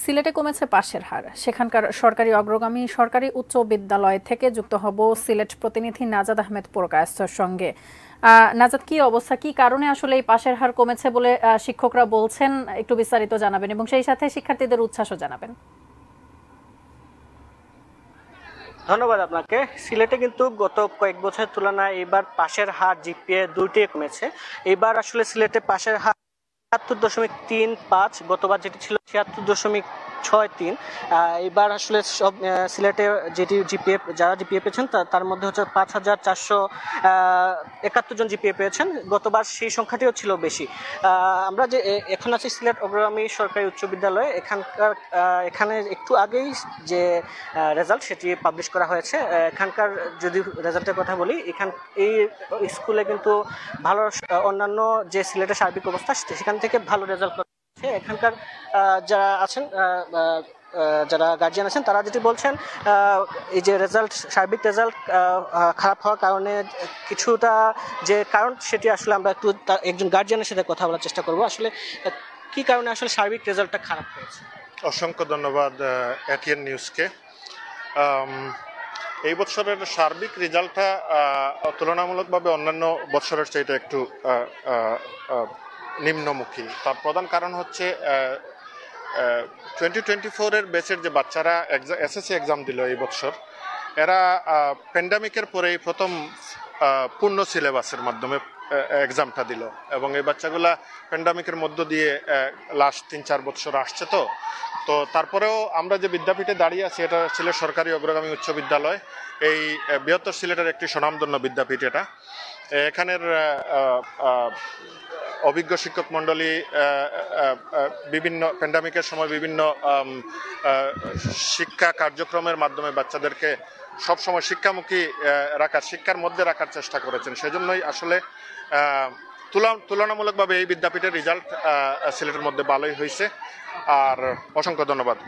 সিলেটে কমেছে পাশের হার। সেখানকার সরকারি অগ্রগামী সরকারি উচ্চ বিদ্যালয় থেকে যুক্ত হব সিলেট প্রতিনিধি নাজাদ আহমেদ পুরকায়স্থর সঙ্গে। নাজাদ, কি অবস্থা, কি কারণে আসলে এই পাশের হার কমেছে বলে শিক্ষকরা বলছেন, একটু বিস্তারিত জানাবেন এবং সেই সাথে শিক্ষার্থীদের উচ্ছ্বাসও জানাবেন। ধন্যবাদ আপনাকে। সিলেটে কিন্তু গত কয়েক বছরের তুলনায় এবার পাশের হার জিপিএ দুইটি কমেছে। এবার আসলে সিলেটে পাশের হার ৭৬.৩৫, গতবার যেটি ছিল ৭৬.৬৩। এবার আসলে সব সিলেটে যেটি জিপিএ যারা জিপিএ পেয়েছেন তার মধ্যে হচ্ছে ৫,৪৭১ জন জিপিএ পেয়েছেন। গতবার সেই সংখ্যাটিও ছিল বেশি। আমরা যে এখন আছি সিলেট অগ্রগামী সরকারি উচ্চ বিদ্যালয়ে, এখানে একটু আগেই যে রেজাল্ট সেটি পাবলিশ করা হয়েছে। এখানকার যদি রেজাল্টের কথা বলি, এই স্কুলে কিন্তু ভালো অন্যান্য যে সিলেটের সার্বিক অবস্থা সেখান থেকে ভালো রেজাল্ট করছে। এখানকার যারা আছেন, যারা গার্জিয়ান আছেন, তারা যেটি বলছেন, এই যে সার্বিক রেজাল্ট খারাপ হওয়ার কারণে কিছুটা যে কারণ সেটি আসলে আমরা একটু একজন গার্জিয়ানের সাথে কথা বলার চেষ্টা করব। আসলে কি কারণে আসলে সার্বিক রেজাল্টটা খারাপ হয়েছে? অসংখ্য ধন্যবাদ এটিএন নিউজকে। এই বছরের সার্বিক রেজাল্টটা তুলনামূলকভাবে অন্যান্য বছরের চাইতে একটু নিম্নমুখী। তার প্রধান কারণ হচ্ছে 2024-এর ব্যাচের যে বাচ্চারা এসএসসি এক্সাম দিল এই বছর, এরা প্যান্ডামিকের পরেই প্রথম পূর্ণ সিলেবাসের মাধ্যমে এক্সামটা দিল এবং এই বাচ্চাগুলা প্যান্ডামিকের মধ্য দিয়ে লাস্ট ৩-৪ বছর আসছে। তো তারপরেও আমরা যে বিদ্যাপীঠে দাঁড়িয়ে আছি, এটা ছিল সরকারি অগ্রগামী উচ্চ বিদ্যালয়। এই বৃহত্তর সিলেটের একটি স্বনামধন্য বিদ্যাপীঠ। এখানের অভিজ্ঞ শিক্ষক মণ্ডলী বিভিন্ন প্যান্ডামিকের সময় বিভিন্ন শিক্ষা কার্যক্রমের মাধ্যমে বাচ্চাদেরকে সবসময় শিক্ষার মধ্যে রাখার চেষ্টা করেছেন। সেজন্যই আসলে তুলনামূলকভাবে এই বিদ্যাপীঠের রেজাল্ট সিলেটের মধ্যে ভালোই হয়েছে। আর অসংখ্য ধন্যবাদ।